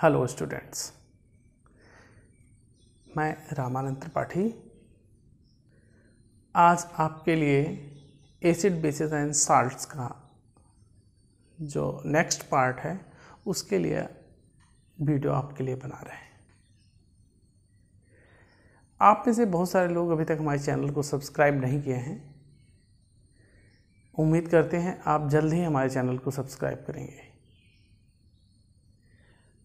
Hello students, मैं रामानंद त्रिपाठी आज आपके लिए एसिड बेसिस एंड साल्ट्स का जो नेक्स्ट पार्ट है उसके लिए वीडियो आपके लिए बना रहे हैं। आप में से बहुत सारे लोग अभी तक हमारे चैनल को सब्सक्राइब नहीं किए हैं। उम्मीद करते हैं आप जल्द ही हमारे चैनल को सब्सक्राइब करेंगे।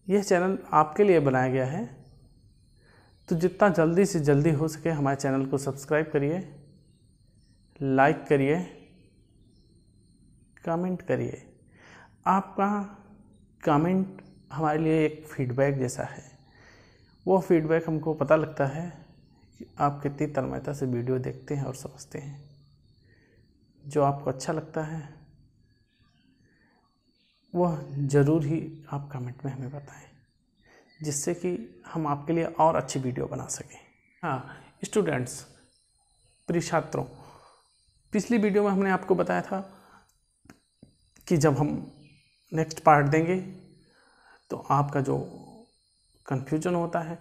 यह चैनल आपके लिए बनाया गया है, तो जितना जल्दी से जल्दी हो सके हमारे चैनल को सब्सक्राइब करिए, लाइक करिए, कमेंट करिए। आपका कमेंट हमारे लिए एक फीडबैक जैसा है। वो फीडबैक हमको पता लगता है कि आप कितनी तन्मयता से वीडियो देखते हैं और समझते हैं। जो आपको अच्छा लगता है वह ज़रूर ही आप कमेंट में हमें बताएं, जिससे कि हम आपके लिए और अच्छी वीडियो बना सकें। हाँ स्टूडेंट्स, प्रिय छात्रों, पिछली वीडियो में हमने आपको बताया था कि जब हम नेक्स्ट पार्ट देंगे तो आपका जो कन्फ्यूजन होता है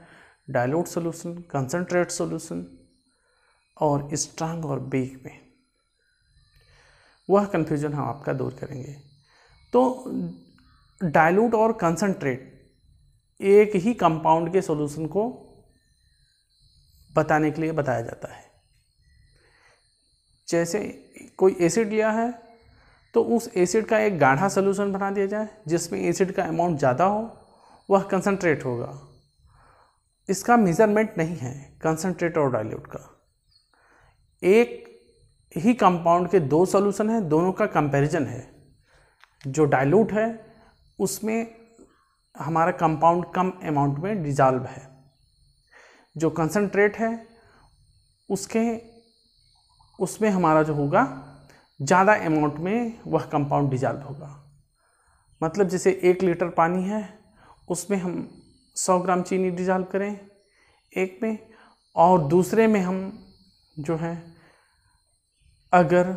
डाइल्यूट सॉल्यूशन, कंसंट्रेट सॉल्यूशन और स्ट्रांग और वीक में, वह कन्फ्यूजन हम आपका दूर करेंगे। तो डाइल्यूट और कंसंट्रेट एक ही कंपाउंड के सॉल्यूशन को बताने के लिए बताया जाता है। जैसे कोई एसिड लिया है तो उस एसिड का एक गाढ़ा सॉल्यूशन बना दिया जाए जिसमें एसिड का अमाउंट ज़्यादा हो, वह कंसंट्रेट होगा। इसका मेजरमेंट नहीं है कंसंट्रेट और डाइल्यूट का। एक ही कंपाउंड के दो सॉल्यूशन हैं, दोनों का कंपैरिजन है। जो डाइल्यूट है उसमें हमारा कंपाउंड कम अमाउंट में डिजॉल्व है, जो कंसंट्रेट है उसमें हमारा जो होगा ज़्यादा अमाउंट में वह कंपाउंड डिजॉल्व होगा। मतलब जैसे 1 लीटर पानी है उसमें हम 100 ग्राम चीनी डिजॉल्व करें एक में, और दूसरे में हम जो है अगर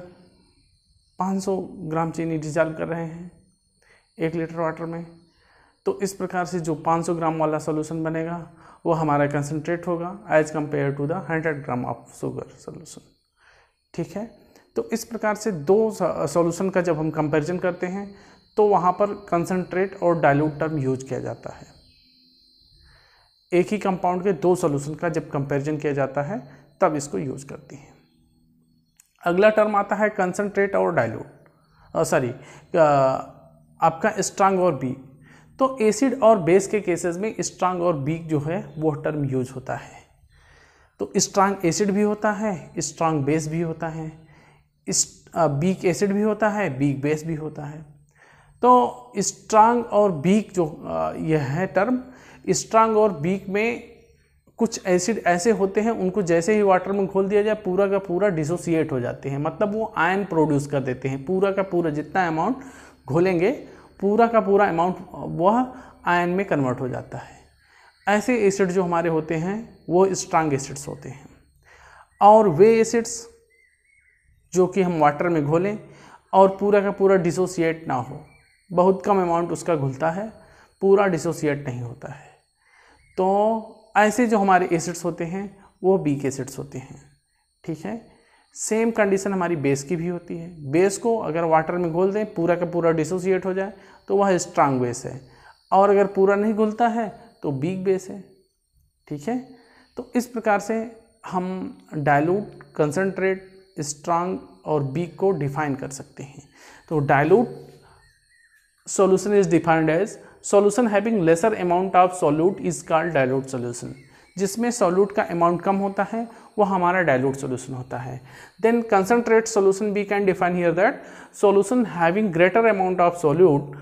500 ग्राम चीनी डिजॉल्व कर रहे हैं 1 लीटर वाटर में, तो इस प्रकार से जो 500 ग्राम वाला सॉल्यूशन बनेगा वो हमारा कंसंट्रेट होगा as compare to the 100 gram of sugar solution. ठीक है, तो इस प्रकार से दो सॉल्यूशन का जब हम कंपैरिजन करते हैं तो वहाँ पर कंसंट्रेट और डाइल्यूट टर्म यूज किया जाता है। एक ही कंपाउंड के दो सॉल्यूशन का जब कंपैरिजन किया जाता है तब इसको यूज करते हैं। अगला टर्म आता है कंसंट्रेट और डाइल्यूट, आपका स्ट्रांग और वीक। तो एसिड और बेस के केसेस में स्ट्रांग और वीक जो है वो टर्म यूज होता है। तो स्ट्रांग एसिड भी होता है, स्ट्रांग बेस भी होता है, वीक एसिड भी होता है, वीक बेस भी होता है। तो स्ट्रांग और वीक जो यह है टर्म, स्ट्रांग और वीक में कुछ एसिड ऐसे होते हैं उनको जैसे ही वाटर में घोल दिया जाए पूरा का पूरा डिसोसिएट हो जाते हैं। मतलब वो आयन प्रोड्यूस कर देते हैं। पूरा का पूरा जितना अमाउंट घोलेंगे पूरा का पूरा अमाउंट वह आयन में कन्वर्ट हो जाता है। ऐसे एसिड जो हमारे होते हैं वो स्ट्रांग एसिड्स होते हैं। और वे एसिड्स जो कि हम वाटर में घोलें और पूरा का पूरा डिसोसिएट ना हो, बहुत कम अमाउंट उसका घुलता है, पूरा डिसोसिएट नहीं होता है, तो ऐसे जो हमारे एसिड्स होते हैं वो वीक एसिड्स होते हैं। ठीक है, सेम कंडीशन हमारी बेस की भी होती है। बेस को अगर वाटर में घोल दें पूरा का पूरा डिसोसिएट हो जाए तो वह स्ट्रांग बेस है, और अगर पूरा नहीं घुलता है तो वीक बेस है। ठीक है, तो इस प्रकार से हम डाइल्यूट, कंसंट्रेट, स्ट्रांग और वीक को डिफाइन कर सकते हैं। तो dilute solution is defined as solution having lesser amount of solute is called dilute solution। जिसमें solute का amount कम होता है वो हमारा dilute solution होता है। Then concentrate solution we can define here that solution having greater amount of solute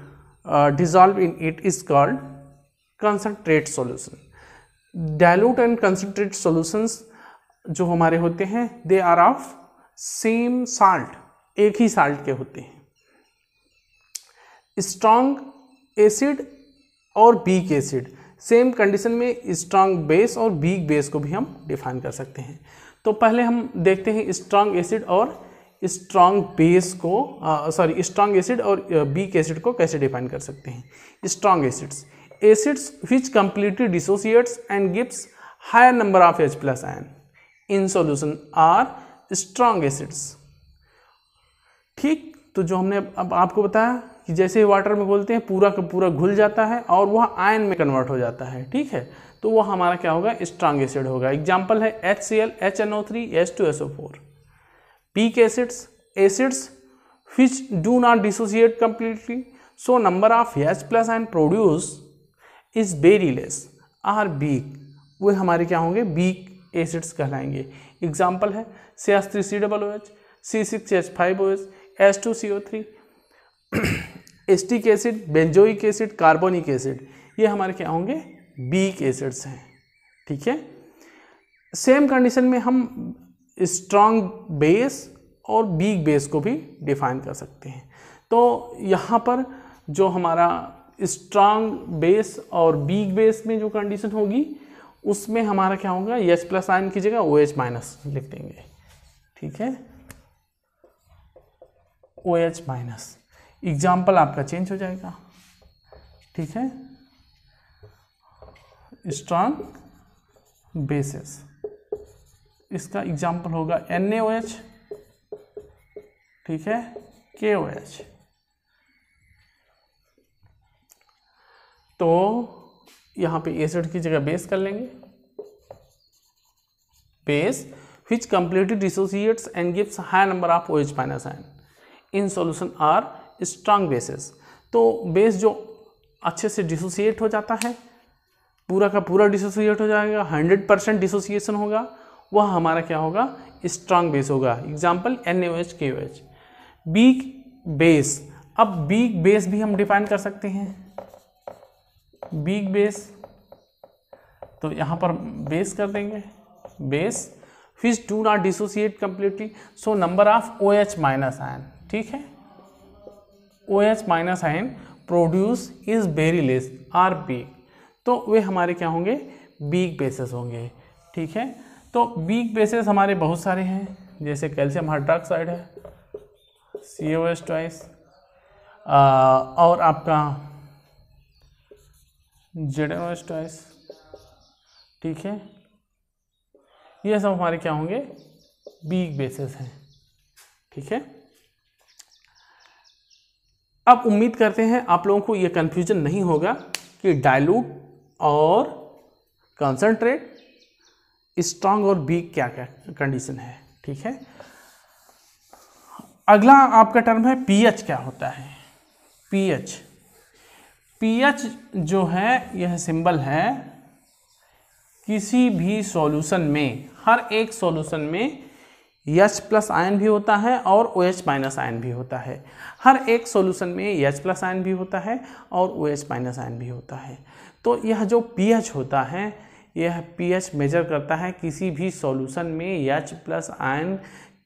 dissolved in it is called concentrate solution। Dilute and concentrate solutions जो हमारे होते हैं they are of same salt, एक ही salt के होते हैं। Strong acid और weak acid same condition में स्ट्रांग बेस और वीक बेस को भी हम डिफाइन कर सकते हैं। तो पहले हम देखते हैं स्ट्रांग एसिड और स्ट्रांग बेस को स्ट्रांग एसिड और वीक एसिड को कैसे डिफाइन कर सकते हैं। Strong acids, acids which completely dissociates and gives higher number of H plus ion in solution are strong acids. ठीक, तो जो हमने अब आपको बताया कि जैसे वाटर में बोलते हैं पूरा का पूरा घुल जाता है और वह आयन में कन्वर्ट हो जाता है, ठीक है, तो वो हमारा क्या होगा, स्ट्रॉन्ग एसिड होगा। एग्जाम्पल है HCl, HNO3, H2SO4। Weak acids, acids which do not dissociate completely, so number of H plus ion produced is very less, are weak, वो हमारे क्या होंगे, वीक एसिड्स कहलाएंगे। एग्जाम्पल है CH3COOH, C6H5OH, H2CO3, acetic acid, benzoic acid, carbonic acid, ये हमारे क्या होंगे, वीक एसिड्स हैं। ठीक है, सेम कंडीशन में हम स्ट्रॉन्ग बेस और वीक बेस को भी डिफाइन कर सकते हैं। तो यहाँ पर जो हमारा स्ट्रॉन्ग बेस और वीक बेस में जो कंडीशन होगी उसमें हमारा क्या होगा, H प्लस आयन की जगह OH माइनस लिख देंगे। ठीक है, OH माइनस, एग्जाम्पल आपका चेंज हो जाएगा। ठीक है, स्ट्रॉन्ग बेसिस, इसका एग्जाम्पल होगा NaOH, ठीक है, KOH। तो यहां पे एसिड की जगह बेस कर लेंगे, base which completely dissociates and gives high number of OH minus ion in solution are strong bases. तो बेस जो अच्छे से डिसोसिएट हो जाता है, पूरा का पूरा डिसोसिएट हो जाएगा, 100% डिसोसिएशन होगा, वह हमारा क्या होगा, स्ट्रॉन्ग बेस होगा। Example NaOH, KOH। Weak base, अब वीक बेस भी हम डिफाइन कर सकते हैं। वीक बेस, तो यहाँ पर बेस कर देंगे, base which do not dissociate completely, so number of OH minus ion, ठीक है, OH minus ion produce is very less, or weak, तो वे हमारे क्या होंगे, वीक बेसिस होंगे। ठीक है, तो वीक बेसिस हमारे बहुत सारे हैं, जैसे कैल्शियम हाइड्रोक्साइड है, COH ट्वाइस, और आपका ZnOH ट्वाइस। ठीक है, ये सब हमारे क्या होंगे, वीक बेसिस हैं। ठीक है, अब उम्मीद करते हैं आप लोगों को ये कंफ्यूजन नहीं होगा कि डाइल्यूट और कंसंट्रेट, स्ट्रॉन्ग और वीक क्या क्या कंडीशन है। ठीक है, अगला आपका टर्म है पीएच। क्या होता है पीएच? पीएच जो है यह सिंबल है किसी भी सॉल्यूशन में, हर एक सॉल्यूशन में H प्लस आयन भी होता है और OH माइनस आयन भी होता है। हर एक सॉल्यूशन में H प्लस आयन भी होता है और OH माइनस आयन भी होता है। तो यह जो pH होता है, यह pH मेजर करता है किसी भी सॉल्यूशन में H प्लस आयन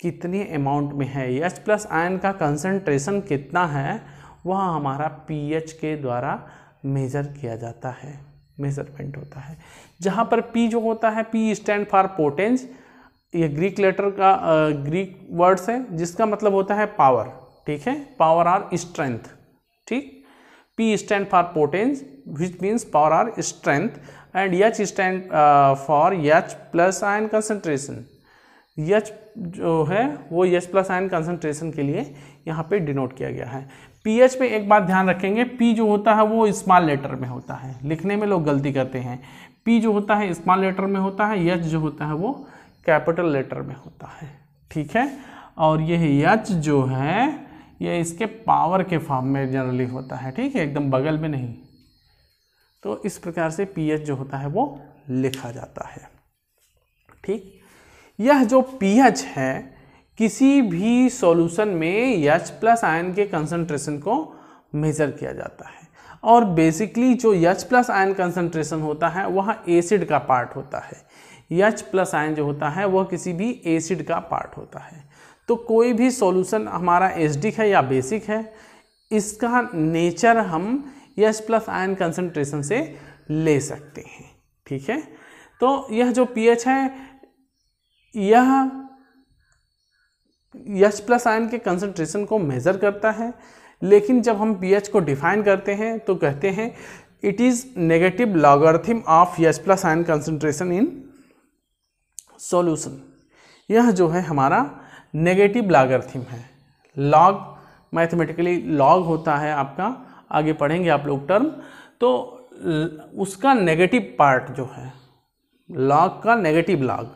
कितने अमाउंट में है, H प्लस आयन का कंसंट्रेशन कितना है, वह हमारा pH के द्वारा मेजर किया जाता है, मेजरमेंट होता है। जहाँ पर P जो होता है, P स्टैंड फॉर पोटेंस, ये ग्रीक लेटर का ग्रीक वर्ड्स है जिसका मतलब होता है पावर। ठीक है, पावर आर स्ट्रेंथ। ठीक, P stand for potence which means power or strength, and H stand for H plus ion concentration. H जो है वो H प्लस आयन कंसंट्रेशन के लिए यहाँ पे डिनोट किया गया है। pH पे एक बात ध्यान रखेंगे, P जो होता है वो स्मॉल लेटर में होता है, लिखने में लोग गलती करते हैं। P जो होता है स्मॉल लेटर में होता है, H जो होता है वो कैपिटल लेटर में होता है। ठीक है, और यह H जो है ये इसके पावर के फॉर्म में जनरली होता है। ठीक है, एकदम बगल में नहीं। तो इस प्रकार से pH जो होता है वो लिखा जाता है। ठीक, यह जो pH है किसी भी सॉल्यूशन में H प्लस आयन के कंसंट्रेशन को मेजर किया जाता है, और बेसिकली जो H प्लस आयन कंसंट्रेशन होता है वह एसिड का पार्ट होता है। H प्लस आयन जो होता है वह किसी भी एसिड का पार्ट होता है। तो कोई भी सॉल्यूशन हमारा एसिडिक है या बेसिक है, इसका नेचर हम H प्लस आयन कंसंट्रेशन से ले सकते हैं। ठीक है, तो यह जो pH है यह H प्लस आयन के कंसंट्रेशन को मेज़र करता है, लेकिन जब हम pH को डिफाइन करते हैं तो कहते हैं it is negative logarithm of H plus ion concentration in solution. यह जो है हमारा नेगेटिव लॉगरिथम है। लॉग मैथमेटिकली लॉग होता है आपका, आगे पढ़ेंगे आप लोग टर्म, तो उसका नेगेटिव पार्ट जो है लॉग का नेगेटिव लॉग,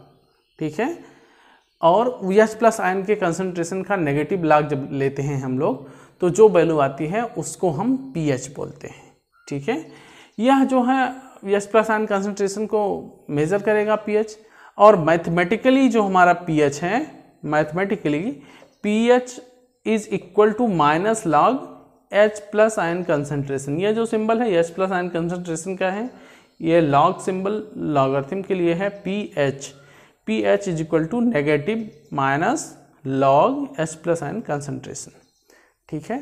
ठीक है। और H प्लस आयन के कंसंट्रेशन का नेगेटिव लॉग जब लेते हैं हम लोग तो जो वैल्यू आती है उसको हम pH बोलते हैं, ठीक है। यह जो है H प्लस आयन कंसंट्रेशन को मेज़र करेगा pH, और मैथमेटिकली जो हमारा pH है, mathematically pH is equal to minus log H plus ion concentration. यह जो सिंबल है H प्लस आयन कंसंट्रेशन का है, ये लॉग सिंबल लॉगरिथम के लिए है pH। pH is equal to negative minus log H plus ion concentration, ठीक है।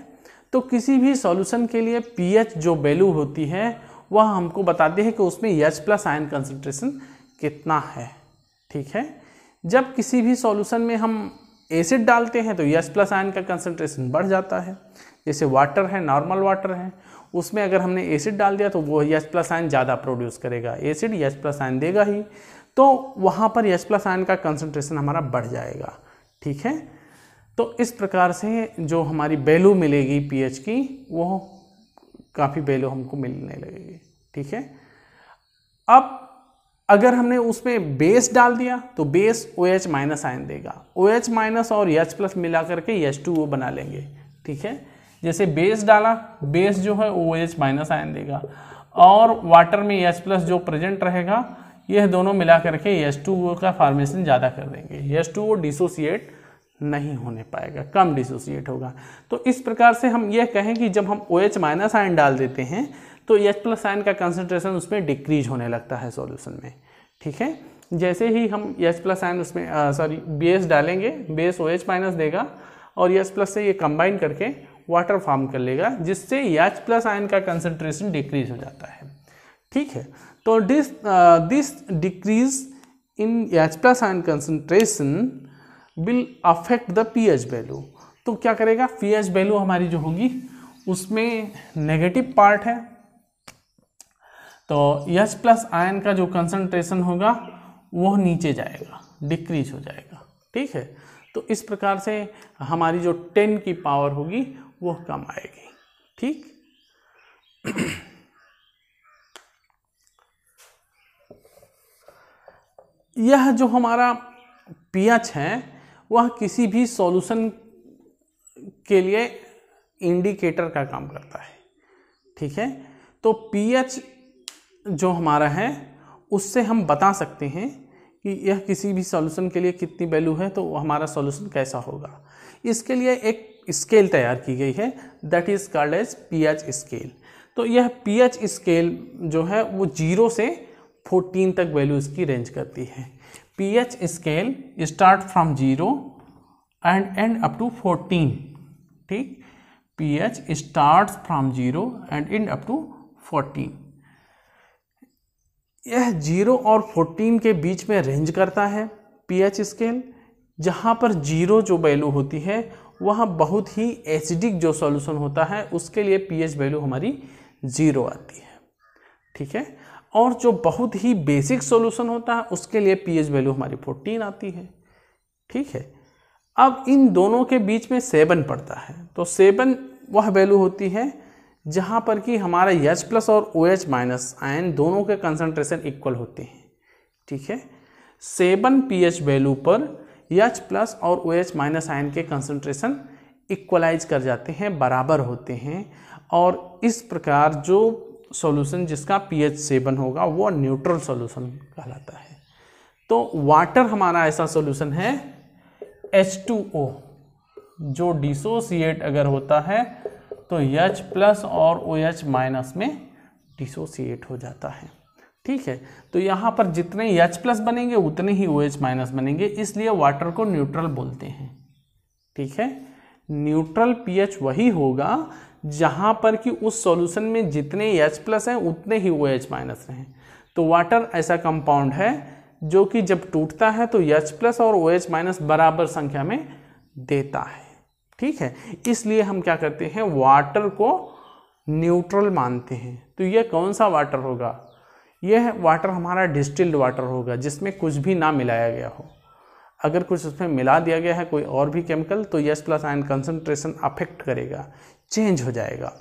तो किसी भी सॉल्यूशन के लिए pH जो वैल्यू होती है वह हमको बताती है कि उसमें H प्लस आयन कंसंट्रेशन कितना है, ठीक है। जब किसी भी सॉल्यूशन में हम एसिड डालते हैं तो H प्लस आयन का कंसंट्रेशन बढ़ जाता है। जैसे वाटर है, नॉर्मल वाटर है, उसमें अगर हमने एसिड डाल दिया तो वो H प्लस आयन ज़्यादा प्रोड्यूस करेगा, एसिड H प्लस आयन देगा ही, तो वहाँ पर H प्लस आयन का कंसंट्रेशन हमारा बढ़ जाएगा, ठीक है। तो इस प्रकार से जो हमारी वैल्यू मिलेगी pH की वो काफ़ी वैल्यू हमको मिलने लगेगी, ठीक है। अब अगर हमने उसमें बेस डाल दिया तो बेस OH माइनस आयन देगा, OH माइनस और H प्लस मिला करके H2O बना लेंगे, ठीक है। जैसे बेस डाला, बेस जो है OH माइनस आयन देगा, और वाटर में H प्लस जो प्रेजेंट रहेगा यह दोनों मिला करके H2O का फॉर्मेशन ज़्यादा कर देंगे। H2O डिसोसिएट नहीं होने पाएगा, कम डिसोसिएट होगा। तो इस प्रकार से हम यह कहें कि जब हम OH माइनस आयन डाल देते हैं तो H प्लस आयन का कंसंट्रेशन उसमें डिक्रीज होने लगता है सॉल्यूशन में, ठीक है। जैसे ही हम H प्लस आयन उसमें बेस डालेंगे, बेस OH माइनस देगा और H प्लस से ये कंबाइन करके वाटर फॉर्म कर लेगा, जिससे H प्लस आयन का कंसंट्रेशन डिक्रीज हो जाता है, ठीक है। तो this decrease in H plus ion concentration will affect the pH value. तो क्या करेगा, pH वैल्यू हमारी जो होगी उसमें नेगेटिव पार्ट है, तो H प्लस आयन का जो कंसंट्रेशन होगा वो नीचे जाएगा, डिक्रीज हो जाएगा, ठीक है। तो इस प्रकार से हमारी जो 10 की पावर होगी वो कम आएगी, ठीक। यह जो हमारा pH है वह किसी भी सॉल्यूशन के लिए इंडिकेटर का काम करता है, ठीक है। तो pH जो हमारा है उससे हम बता सकते हैं कि यह किसी भी सॉल्यूशन के लिए कितनी वैल्यू है तो हमारा सॉल्यूशन कैसा होगा। इसके लिए एक स्केल तैयार की गई है, that is called as pH scale. तो यह pH स्केल जो है वो 0 से 14 तक वैल्यू इसकी रेंज करती है। pH scale start from 0 and end up to 14, ठीक। pH start from 0 and end up to 14। यह 0 और 14 के बीच में रेंज करता है pH स्केल। जहाँ पर 0 जो वैल्यू होती है वह बहुत ही एसिडिक जो सॉल्यूशन होता है उसके लिए pH वैल्यू हमारी 0 आती है, ठीक है। और जो बहुत ही बेसिक सॉल्यूशन होता है उसके लिए pH वैल्यू हमारी 14 आती है, ठीक है। अब इन दोनों के बीच में 7 पड़ता है, तो 7 वह वैल्यू होती है जहाँ पर कि हमारा H प्लस और OH माइनस आयन दोनों के कंसंट्रेशन इक्वल होते हैं, ठीक है। 7 pH वैल्यू पर H प्लस और OH माइनस आयन के कंसंट्रेशन इक्वलाइज कर जाते हैं, बराबर होते हैं, और इस प्रकार जो सॉल्यूशन जिसका pH 7 होगा वो न्यूट्रल सॉल्यूशन कहलाता है। तो वाटर हमारा ऐसा सॉल्यूशन है H2O जो डिसोसिएट अगर होता है तो H प्लस और OH माइनस में डिसोसिएट हो जाता है, ठीक है। तो यहाँ पर जितने H प्लस बनेंगे उतने ही OH माइनस बनेंगे, इसलिए वाटर को न्यूट्रल बोलते हैं, ठीक है। न्यूट्रल pH वही होगा जहाँ पर कि उस सॉल्यूशन में जितने H प्लस हैं उतने ही OH माइनस रहें। तो वाटर ऐसा कंपाउंड है जो कि जब टूटता है तो H प्लस और OH माइनस बराबर संख्या में देता है, ठीक है। इसलिए हम क्या करते हैं, वाटर को न्यूट्रल मानते हैं। तो यह कौन सा वाटर होगा? यह वाटर हमारा डिस्टिल्ड वाटर होगा जिसमें कुछ भी ना मिलाया गया हो। अगर कुछ उसमें मिला दिया गया है कोई और भी केमिकल तो H+ आयन कंसंट्रेशन अफेक्ट करेगा, चेंज हो जाएगा,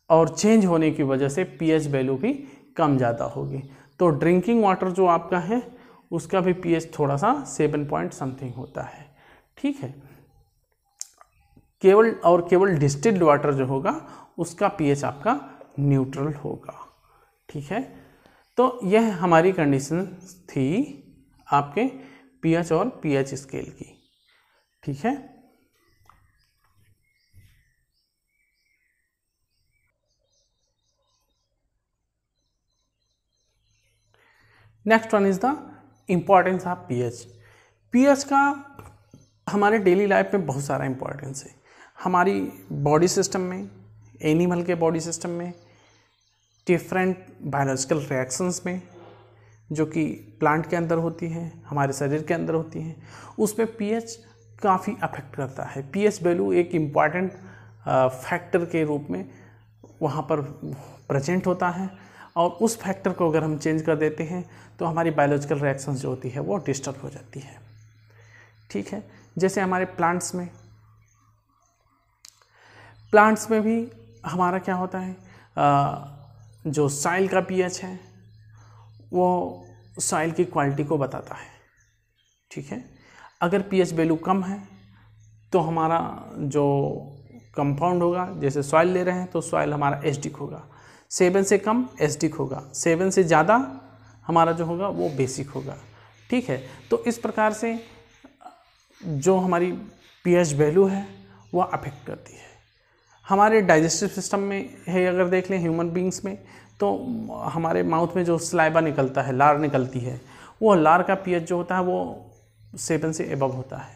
और चेंज होने की वजह से pH वैल्यू भी कम ज़्यादा होगी। तो ड्रिंकिंग वाटर जो आपका है उसका भी pH थोड़ा सा 7 पॉइंट समथिंग होता है, ठीक है। केवल डिस्टिल्ड वाटर जो होगा उसका pH आपका न्यूट्रल होगा, ठीक है। तो यह हमारी कंडीशन थी आपके pH और pH स्केल की, ठीक है। Next one is the importance of pH। pH का हमारे डेली लाइफ में बहुत सारा इम्पॉर्टेंस है, हमारी बॉडी सिस्टम में, एनिमल के बॉडी सिस्टम में, डिफरेंट बायोलॉजिकल रिएक्शंस में जो कि प्लांट के अंदर होती हैं, हमारे शरीर के अंदर होती हैं, उसमें pH काफ़ी अफेक्ट करता है। pH वैल्यू एक इम्पॉर्टेंट फैक्टर के रूप में वहाँ पर प्रेजेंट होता है, और उस फैक्टर को अगर हम चेंज कर देते हैं तो हमारी बायोलॉजिकल रिएक्शंस जो होती है वो डिस्टर्ब हो जाती है, ठीक है। जैसे हमारे प्लांट्स में भी हमारा क्या होता है, जो सॉइल का pH है वो सॉइल की क्वालिटी को बताता है, ठीक है। अगर pH वैल्यू कम है तो हमारा जो कंपाउंड होगा, जैसे सॉइल ले रहे हैं तो सॉइल हमारा एसिडिक होगा, 7 से कम एसिडिक होगा, 7 से ज़्यादा हमारा जो होगा वो बेसिक होगा, ठीक है। तो इस प्रकार से जो हमारी pH वैल्यू है वह अफेक्ट करती है। हमारे डाइजेस्टिव सिस्टम में है, अगर देख लें ह्यूमन बींग्स में, तो हमारे माउथ में जो सलाइवा निकलता है, लार निकलती है, वो लार का pH जो होता है वो 7 से एबव होता है,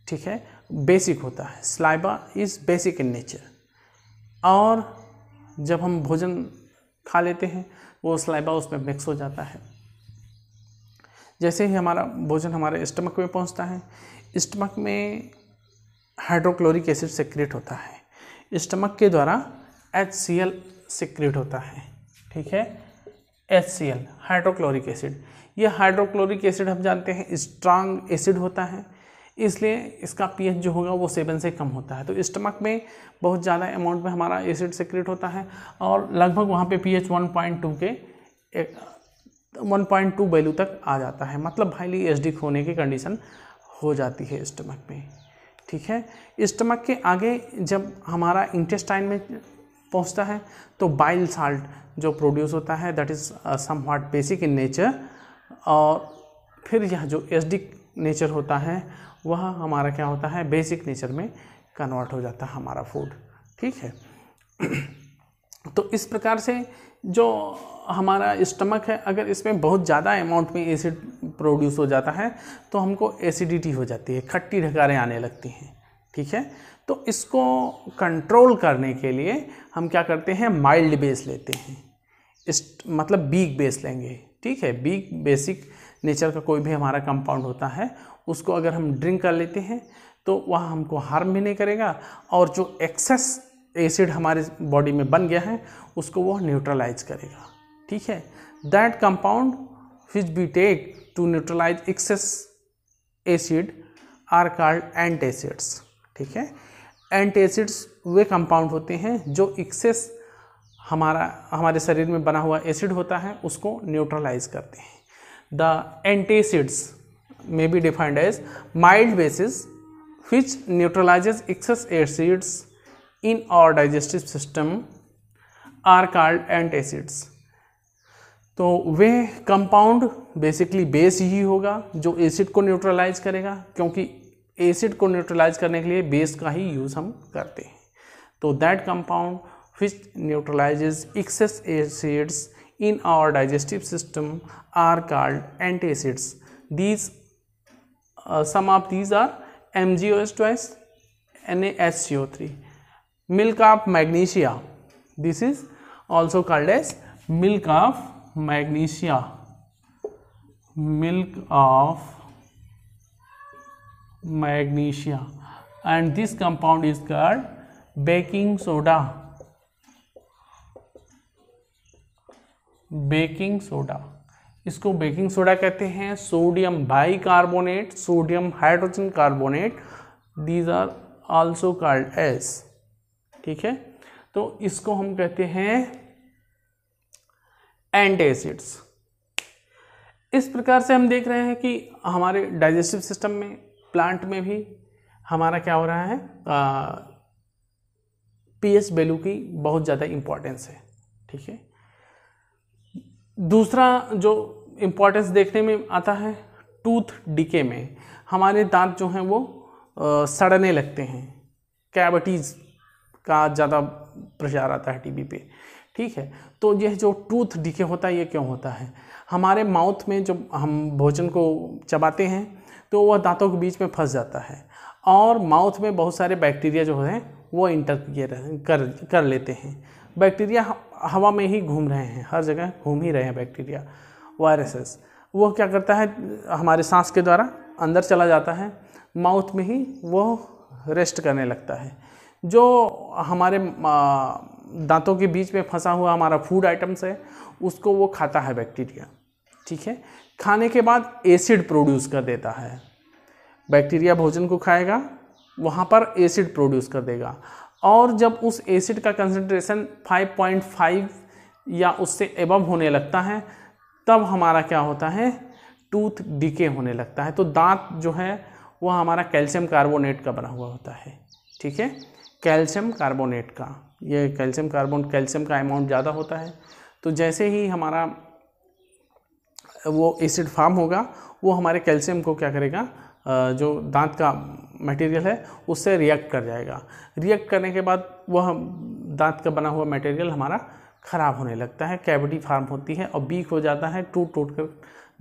ठीक है, बेसिक होता है। Saliva is basic in nature, और जब हम भोजन खा लेते हैं वो सलाइवा उसमें मिक्स हो जाता है। जैसे ही हमारा भोजन हमारे स्टमक में पहुंचता है, स्टमक में हाइड्रोक्लोरिक एसिड सेक्रेट होता है, स्टमक के द्वारा HCl सेक्रेट होता है, ठीक है, HCl हाइड्रोक्लोरिक एसिड। ये हाइड्रोक्लोरिक एसिड हम जानते हैं स्ट्रांग एसिड होता है, इसलिए इसका pH जो होगा वो 7 से कम होता है। तो स्टमक में बहुत ज़्यादा अमाउंट में हमारा एसिड सेक्रेट होता है, और लगभग वहाँ पे pH 1.2 वैल्यू तक आ जाता है, मतलब हाईली एसिडिक होने की कंडीशन हो जाती है स्टमक में, ठीक है। स्टमक के आगे जब हमारा इंटेस्टाइन में पहुंचता है तो बाइल साल्ट जो प्रोड्यूस होता है that is somewhat basic in nature, और फिर यह जो एसिडिक नेचर होता है वह हमारा क्या होता है, बेसिक नेचर में कन्वर्ट हो जाता है हमारा फूड, ठीक है। तो इस प्रकार से जो हमारा स्टमक है, अगर इसमें बहुत ज़्यादा अमाउंट में एसिड प्रोड्यूस हो जाता है तो हमको एसिडिटी हो जाती है, खट्टी ढकारें आने लगती हैं, ठीक है। तो इसको कंट्रोल करने के लिए हम क्या करते हैं, माइल्ड बेस लेते हैं, मतलब बीक बेस लेंगे, ठीक है। बीक बेसिक नेचर का कोई भी हमारा कंपाउंड होता है, उसको अगर हम ड्रिंक कर लेते हैं तो वह हमको हार्म भी नहीं करेगा, और जो एक्सेस एसिड हमारे बॉडी में बन गया है उसको वो न्यूट्रलाइज करेगा, ठीक है। That compound which we take to neutralize excess acid or called antacids, ठीक है। एंटासिड्स वे कंपाउंड होते हैं जो एक्सेस हमारे शरीर में बना हुआ एसिड होता है उसको न्यूट्रलाइज करते हैं। The antacids may be defined as mild bases which neutralizes excess acids in our digestive system are called antacids। तो वे कंपाउंड बेसिकली बेस ही होगा जो एसिड को न्यूट्रलाइज करेगा, क्योंकि एसिड को न्यूट्रलाइज करने के लिए बेस का ही यूज़ हम करते हैं। तो that compound which neutralizes excess acids in our digestive system are called antacids। These some of these are MgOH twice, NaHCO3, milk of magnesia, this is also called as milk of magnesia, milk of magnesia, and this compound is called baking soda, baking soda, इसको baking soda कहते हैं। Sodium bicarbonate, sodium hydrogen carbonate, these are also called as, ठीक है। तो इसको हम कहते हैं एंटासिड्स। इस प्रकार से हम देख रहे हैं कि हमारे डाइजेस्टिव सिस्टम में, प्लांट में भी हमारा क्या हो रहा है, पीएच वैल्यू की बहुत ज़्यादा इम्पोर्टेंस है, ठीक है। दूसरा जो इम्पोर्टेंस देखने में आता है, टूथ डिके में हमारे दांत जो हैं वो सड़ने लगते हैं, कैविटीज़ का ज़्यादा प्रचार आता है टीवी पे, ठीक है। तो यह जो टूथ डिके होता है ये क्यों होता है, हमारे माउथ में जब हम भोजन को चबाते हैं तो वह दांतों के बीच में फंस जाता है और माउथ में बहुत सारे बैक्टीरिया जो हैं वो इंटर कर लेते हैं। बैक्टीरिया हवा में ही घूम रहे हैं, हर जगह घूम ही रहे हैं बैक्टीरिया, वायरसेस। वो क्या करता है, हमारे सांस के द्वारा अंदर चला जाता है, माउथ में ही वो रेस्ट करने लगता है। जो हमारे दांतों के बीच में फंसा हुआ हमारा फूड आइटम्स है उसको वो खाता है बैक्टीरिया, ठीक है। खाने के बाद एसिड प्रोड्यूस कर देता है, बैक्टीरिया भोजन को खाएगा, वहाँ पर एसिड प्रोड्यूस कर देगा और जब उस एसिड का कंसंट्रेशन 5.5 या उससे एबव होने लगता है तब हमारा क्या होता है, टूथ डिके होने लगता है। तो दांत जो है वह हमारा कैल्शियम कार्बोनेट का बना हुआ होता है, ठीक है, कैल्शियम कार्बोनेट का। ये कैल्शियम का अमाउंट ज़्यादा होता है, तो जैसे ही हमारा वो एसिड फार्म होगा वो हमारे कैल्शियम को क्या करेगा, जो दांत का मटेरियल है उससे रिएक्ट कर जाएगा। रिएक्ट करने के बाद वह दांत का बना हुआ मटेरियल हमारा ख़राब होने लगता है, कैविटी फार्म होती है और वीक हो जाता है, टूट कर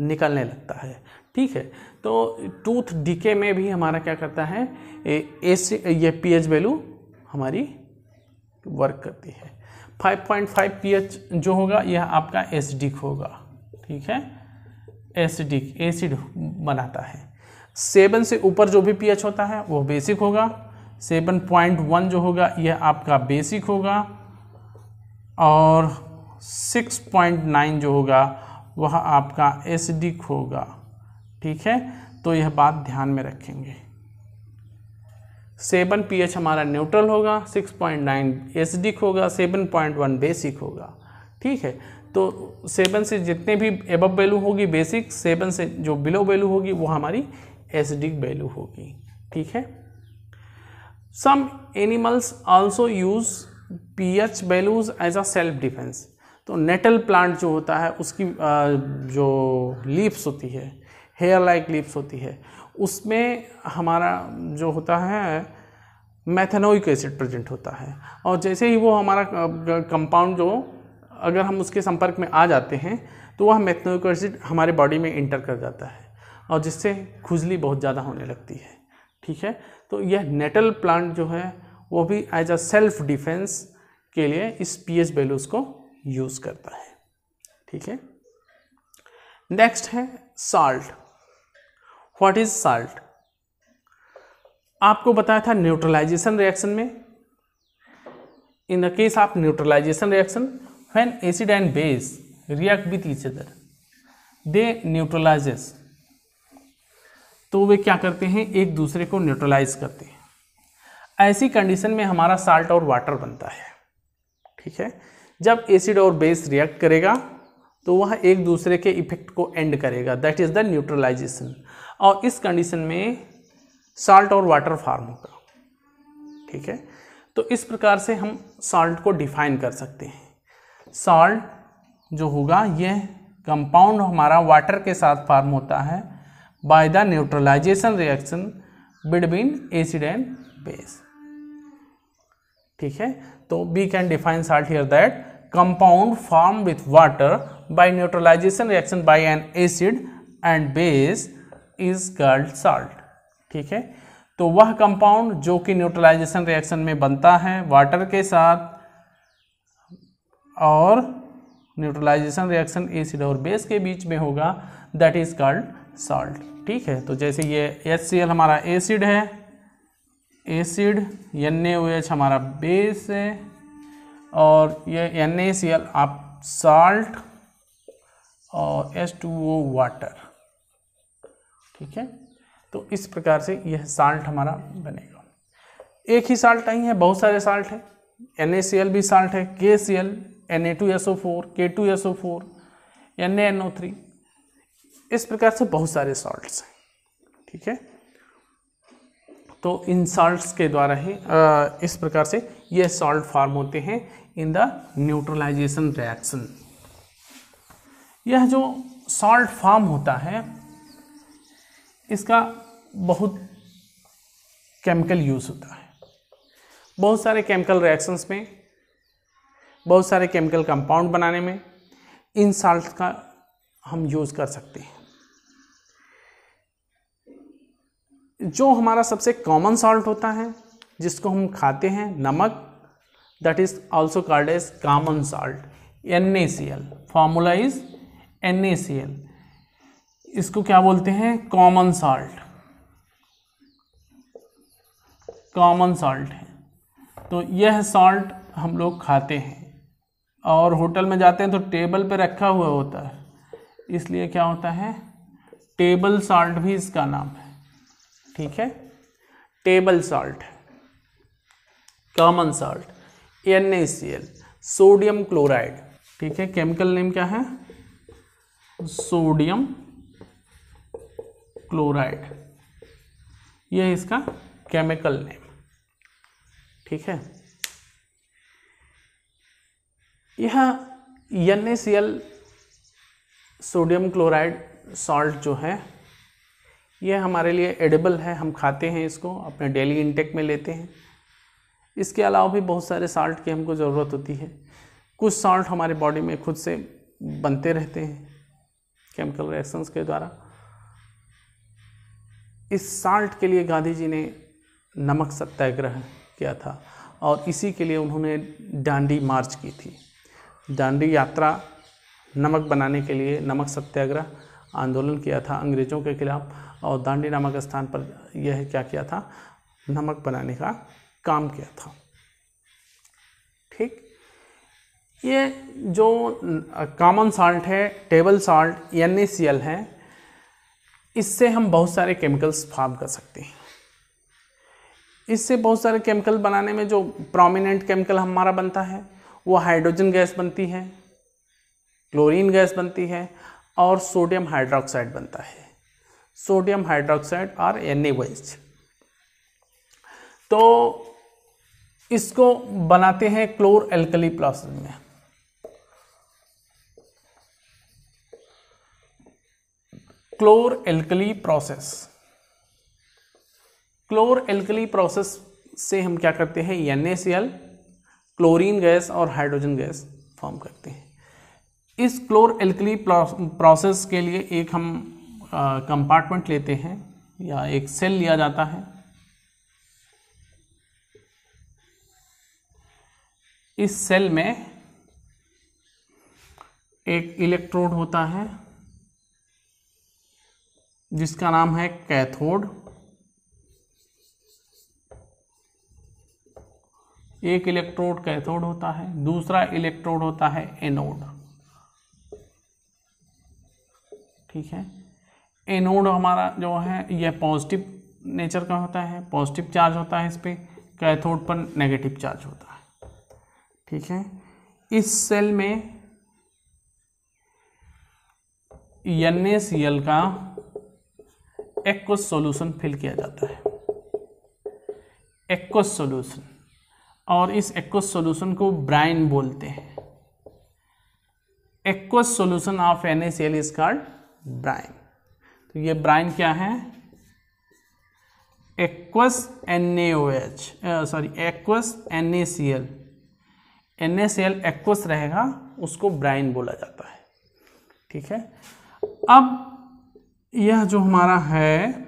निकलने लगता है, ठीक है। तो टूथ डिके में भी हमारा क्या करता है, ये पीएच वैल्यू हमारी वर्क करती है। 5.5 पीएच जो होगा यह आपका एसिडिक होगा, ठीक है, एसिडिक, एसिड बनाता है। 7 से ऊपर जो भी पीएच होता है वो बेसिक होगा, 7.1 जो होगा यह आपका बेसिक होगा और 6.9 जो होगा वह आपका एसिडिक होगा, ठीक है। तो यह बात ध्यान में रखेंगे। 7 पीएच हमारा न्यूट्रल होगा, 6.9 एसिडिक होगा, 7.1 बेसिक होगा, ठीक है। तो 7 से जितने भी एबव वैल्यू होगी बेसिक, 7 से जो बिलो वैल्यू होगी वो हमारी एसिडिक वैल्यू होगी, ठीक है। Some animals also use pH values as a self defence. तो नेटल प्लांट जो होता है उसकी जो लीव्स होती है, हेयर लाइक लीव्स होती है, उसमें हमारा जो होता है मैथेनोइक एसिड प्रेजेंट होता है और जैसे ही वो हमारा कंपाउंड जो अगर हम उसके संपर्क में आ जाते हैं तो वह मैथेनोइक एसिड हमारे बॉडी में इंटर कर जाता है और जिससे खुजली बहुत ज़्यादा होने लगती है, ठीक है। तो यह नेटल प्लांट जो है वो भी एज अ सेल्फ डिफेंस के लिए इस पीएच वैल्यूज़ को यूज़ करता है, ठीक है। नेक्स्ट है साल्ट। What is salt? आपको बताया था न्यूट्रलाइजेशन रिएक्शन में, in the case of neutralization reaction when acid and base react with each other they neutralizes, तो वे क्या करते हैं, एक दूसरे को न्यूट्रलाइज करते हैं। ऐसी कंडीशन में हमारा साल्ट और वाटर बनता है, ठीक है। जब एसिड और बेस रिएक्ट करेगा तो वह एक दूसरे के इफेक्ट को एंड करेगा, दैट इज द न्यूट्रलाइजेशन, और इस कंडीशन में साल्ट और वाटर फॉर्म होगा, ठीक है। तो इस प्रकार से हम साल्ट को डिफाइन कर सकते हैं। साल्ट जो होगा यह कंपाउंड हमारा वाटर के साथ फॉर्म होता है by the neutralization reaction between acid and base, ठीक है। तो we can define salt here that compound formed with water by neutralization reaction by an acid and base is called salt, ठीक है। तो वह कंपाउंड जो कि न्यूट्रलाइजेशन रिएक्शन में बनता है वाटर के साथ और न्यूट्रलाइजेशन रिएक्शन एसिड और बेस के बीच में होगा, दैट इज कॉल्ड साल्ट, ठीक है। तो जैसे ये HCl हमारा एसिड है, एसिड, NaOH हमारा बेस है और ये NaCl आप साल्ट, और H2O वाटर। ठीक है, तो इस प्रकार से यह साल्ट हमारा बनेगा। एक ही साल्ट नहीं है, बहुत सारे साल्ट हैं। NaCl भी साल्ट है, KCl, Na2SO4, K2SO4, NaNO3, इस प्रकार से बहुत सारे साल्ट्स हैं। ठीक है, तो इन साल्ट्स के द्वारा ही इस प्रकार से ये साल्ट फॉर्म होते हैं इन द न्यूट्रलाइजेशन रिएक्शन। यह जो साल्ट फॉर्म होता है इसका बहुत केमिकल यूज होता है। बहुत सारे केमिकल रिएक्शंस में, बहुत सारे केमिकल कंपाउंड बनाने में इन साल्ट का हम यूज कर सकते हैं। जो हमारा सबसे कॉमन साल्ट होता है जिसको हम खाते हैं, नमक, that is also called as common salt, NaCl। Formula is NaCl। इसको क्या बोलते हैं? Common salt. कॉमन साल्ट है, तो यह साल्ट हम लोग खाते हैं और होटल में जाते हैं तो टेबल पे रखा हुआ होता है, इसलिए क्या होता है? टेबल साल्ट भी इसका नाम है। ठीक है, table salt, common salt, NaCl, sodium chloride. ठीक है, केमिकल नेम क्या है? सोडियम क्लोराइड, यह इसका केमिकल नेम। ठीक है, यह NaCl सोडियम क्लोराइड सॉल्ट जो है यह हमारे लिए एडिबल है, हम खाते हैं इसको, अपने डेली इंटेक में लेते हैं। इसके अलावा भी बहुत सारे साल्ट की हमको ज़रूरत होती है। कुछ साल्ट हमारे बॉडी में खुद से बनते रहते हैं केमिकल रिएक्शंस के द्वारा। इस साल्ट के लिए गांधी जी ने नमक सत्याग्रह किया था और इसी के लिए उन्होंने दांडी मार्च की थी। दांडी यात्रा नमक बनाने के लिए नमक सत्याग्रह आंदोलन किया था अंग्रेज़ों के खिलाफ, और दांडी नामक स्थान पर यह क्या किया था? नमक बनाने का काम किया था। ठीक, ये जो कॉमन साल्ट है, टेबल साल्ट, NaCl है, इससे हम बहुत सारे केमिकल्स फॉर्म कर सकते हैं। इससे बहुत सारे केमिकल बनाने में जो प्रोमिनेंट केमिकल हमारा बनता है वो हाइड्रोजन गैस बनती है, क्लोरीन गैस बनती है और सोडियम हाइड्रोक्साइड बनता है, सोडियम हाइड्रोक्साइड और NaOH। तो इसको बनाते हैं क्लोर एल्कली प्रोसेस में। क्लोर एल्कली प्रोसेस, क्लोर एल्कली प्रोसेस से हम क्या करते हैं? NaCl, क्लोरीन गैस और हाइड्रोजन गैस फॉर्म करते हैं। इस क्लोर एल्कली प्रोसेस के लिए एक हम कंपार्टमेंट लेते हैं या एक सेल लिया जाता है। इस सेल में एक इलेक्ट्रोड होता है जिसका नाम है कैथोड। एक इलेक्ट्रोड कैथोड होता है, दूसरा इलेक्ट्रोड होता है एनोड। ठीक है, एनोड हमारा जो है यह पॉजिटिव नेचर का होता है, पॉजिटिव चार्ज होता है इस पे, कैथोड पर नेगेटिव चार्ज होता है। ठीक है, इस सेल में NaCl का एक्वस सॉल्यूशन फिल किया जाता है, एक्वस सॉल्यूशन, और इस एक्वस सॉल्यूशन को ब्राइन बोलते हैं। Aqueous solution of NaCl is called brine. तो ये ब्राइन क्या है? Aqueous NaOH, sorry aqueous NaCl। NaCl aqueous रहेगा, उसको ब्राइन बोला जाता है। ठीक है, अब यह जो हमारा है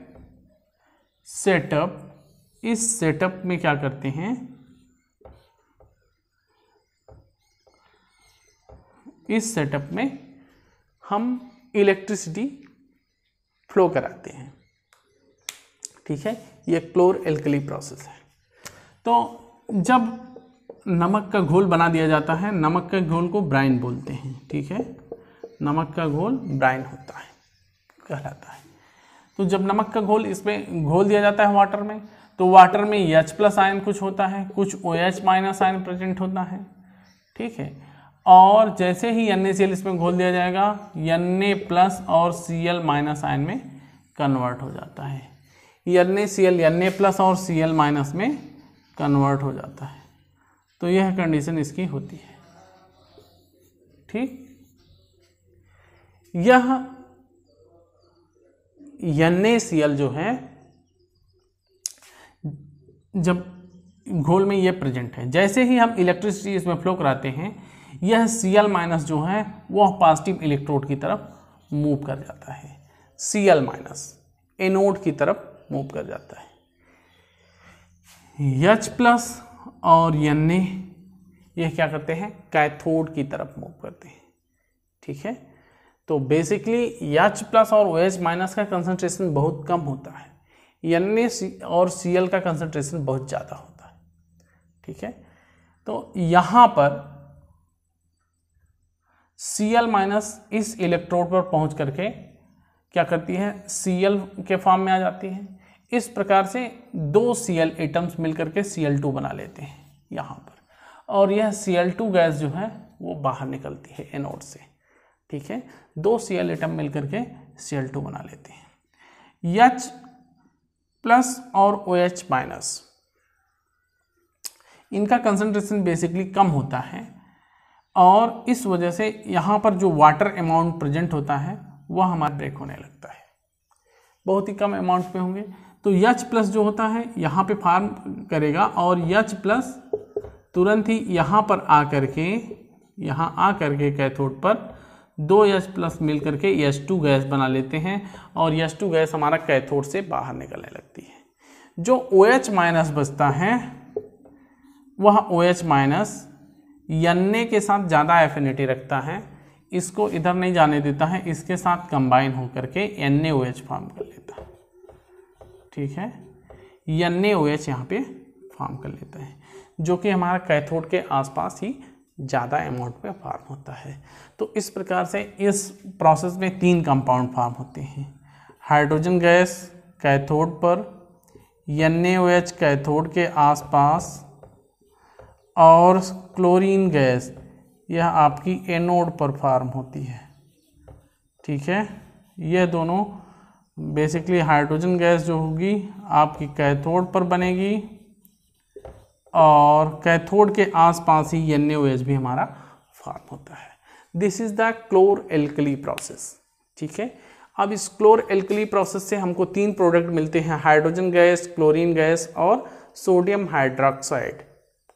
सेटअप, इस सेटअप में क्या करते हैं? इस सेटअप में हम इलेक्ट्रिसिटी फ्लो कराते हैं। ठीक है, ये क्लोर एल्कली प्रोसेस है। तो जब नमक का घोल बना दिया जाता है, नमक के घोल को ब्राइन बोलते हैं। ठीक है, नमक का घोल ब्राइन होता है, कहलाता है। तो जब नमक का घोल इसमें घोल दिया जाता है वाटर में, तो वाटर में H+ आयन कुछ होता है, कुछ OH- आयन प्रेजेंट होता है, ठीक है। और जैसे ही NaCl इसमें घोल दिया जाएगा, Na+ और Cl- आयन में कन्वर्ट हो जाता है। NaCl Na+ और Cl- में कन्वर्ट हो जाता है। तो यह कंडीशन इसकी होती है, ठीक। यह NaCl जो है जब घोल में ये प्रेजेंट है, जैसे ही हम इलेक्ट्रिसिटी इसमें फ्लो कराते हैं, यह Cl- जो है वह पॉजिटिव इलेक्ट्रोड की तरफ मूव कर जाता है, Cl- एनोड की तरफ मूव कर जाता है। H+ और Na यह क्या करते हैं, कैथोड की तरफ मूव करते हैं, ठीक है। तो बेसिकली H+ और OH- का कंसंट्रेशन बहुत कम होता है, Na और Cl का कंसंट्रेशन बहुत ज़्यादा होता है, ठीक है। तो यहाँ पर Cl- इस इलेक्ट्रोड पर पहुँच करके क्या करती है, Cl के फॉर्म में आ जाती है। इस प्रकार से दो Cl एटम्स मिलकर के Cl2 बना लेते हैं यहाँ पर, और यह Cl2 गैस जो है वो बाहर निकलती है एनोड से, ठीक है। दो Cl एटम मिलकर के Cl2 बना लेते हैं। H+ और OH- इनका कंसंट्रेशन बेसिकली कम होता है, और इस वजह से यहाँ पर जो वाटर अमाउंट प्रेजेंट होता है वह हमारा ब्रेक होने लगता है, बहुत ही कम अमाउंट पे होंगे। तो H+ जो होता है यहाँ पे फॉर्म करेगा, और H+ तुरंत ही यहाँ पर आकर के कैथोड पर दो H+ मिल करके H2 गैस बना लेते हैं, और H2 गैस हमारा कैथोड से बाहर निकलने लगती है। जो OH- बचता है वह OH- Na के साथ ज़्यादा एफिनिटी रखता है, इसको इधर नहीं जाने देता है, इसके साथ कंबाइन होकर के NaOH फॉर्म कर लेता है, ठीक है। NaOH यहाँ पे फॉर्म कर लेता है, जो कि हमारा कैथोड के आसपास ही ज़्यादा अमाउंट में फॉर्म होता है। तो इस प्रकार से इस प्रोसेस में 3 कंपाउंड फॉर्म होते हैं, हाइड्रोजन गैस कैथोड पर, NaOH कैथोड के आसपास, और क्लोरीन गैस यह आपकी एनोड पर फॉर्म होती है, ठीक है। यह दोनों बेसिकली हाइड्रोजन गैस जो होगी आपकी कैथोड पर बनेगी, और कैथोड के आसपास ही NaOH भी हमारा फॉर्म होता है। This is the chlor alkali process, ठीक है। अब इस क्लोर एल्कली प्रोसेस से हमको 3 प्रोडक्ट मिलते हैं, हाइड्रोजन गैस, क्लोरीन गैस और सोडियम हाइड्रोक्साइड,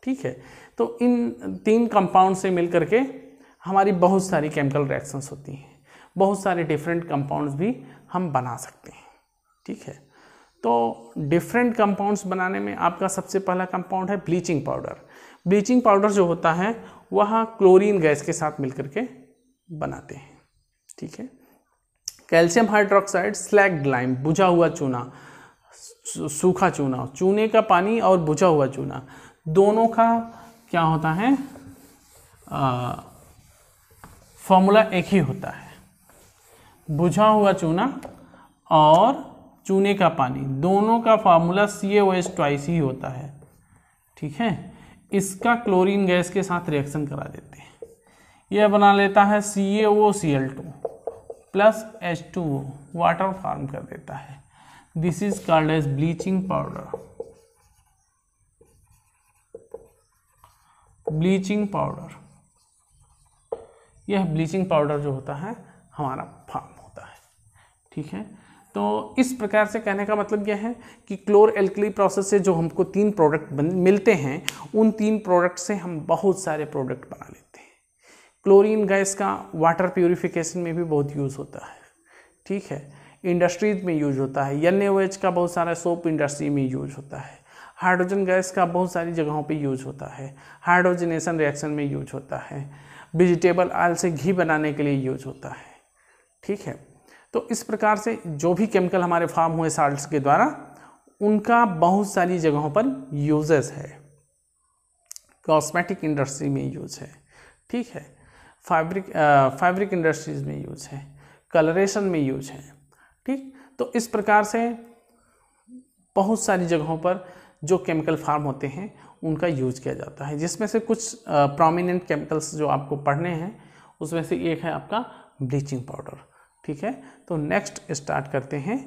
ठीक है। तो इन 3 कंपाउंड से मिलकर के हमारी बहुत सारी केमिकल रिएक्शंस होती हैं, बहुत सारे डिफरेंट कंपाउंड्स भी हम बना सकते हैं, ठीक है। तो डिफरेंट कंपाउंड्स बनाने में आपका सबसे पहला कंपाउंड है ब्लीचिंग पाउडर। ब्लीचिंग पाउडर जो होता है वह क्लोरीन गैस के साथ मिलकर के बनाते हैं, ठीक है। कैल्शियम हाइड्रोक्साइड, स्लैग्ड लाइम, बुझा हुआ चूना, सूखा चूना, चूने का पानी और बुझा हुआ चूना, दोनों का क्या होता है, फॉर्मूला एक ही होता है। बुझा हुआ चूना और चूने का पानी, दोनों का फार्मूला CaOH ही होता है, ठीक है। इसका क्लोरीन गैस के साथ रिएक्शन करा देते हैं, यह बना लेता है CaOCl2 plus H2O, water form कर देता है। This is called as bleaching powder. Bleaching powder, यह ब्लीचिंग पाउडर जो होता है हमारा फॉर्म होता है, ठीक है। तो इस प्रकार से कहने का मतलब यह है कि क्लोर एल्कली प्रोसेस से जो हमको 3 प्रोडक्ट मिलते हैं, उन 3 प्रोडक्ट से हम बहुत सारे प्रोडक्ट बना लेते हैं। क्लोरीन गैस का वाटर प्यूरिफिकेशन में भी बहुत यूज़ होता है, ठीक है, इंडस्ट्रीज में यूज होता है। NaOH का बहुत सारा सोप इंडस्ट्री में यूज होता है। हाइड्रोजन गैस का बहुत सारी जगहों पे यूज होता है, हाइड्रोजनेशन रिएक्शन में यूज होता है, वेजिटेबल ऑयल से घी बनाने के लिए यूज होता है, ठीक है। तो इस प्रकार से जो भी केमिकल हमारे फॉर्म हुए साल्ट्स के द्वारा, उनका बहुत सारी जगहों पर यूजेस है, कॉस्मेटिक इंडस्ट्री में यूज है, ठीक है, फैब्रिक इंडस्ट्रीज़ में यूज है, कलरेशन में यूज है। ठीक, तो इस प्रकार से बहुत सारी जगहों पर जो केमिकल फार्म होते हैं उनका यूज किया जाता है, जिसमें से कुछ प्रोमिनेंट केमिकल्स जो आपको पढ़ने हैं उसमें से एक है आपका ब्लीचिंग पाउडर। ठीक है, तो नेक्स्ट स्टार्ट करते हैं।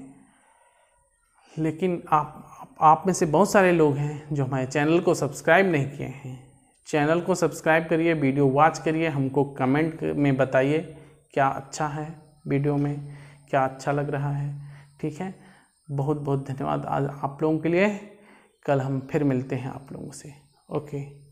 लेकिन आप में से बहुत सारे लोग हैं जो हमारे चैनल को सब्सक्राइब नहीं किए हैं। चैनल को सब्सक्राइब करिए, वीडियो वॉच करिए, हमको कमेंट में बताइए क्या अच्छा है वीडियो में, क्या अच्छा लग रहा है। ठीक है, बहुत बहुत धन्यवाद आज आप लोगों के लिए। कल हम फिर मिलते हैं आप लोगों से। ओके।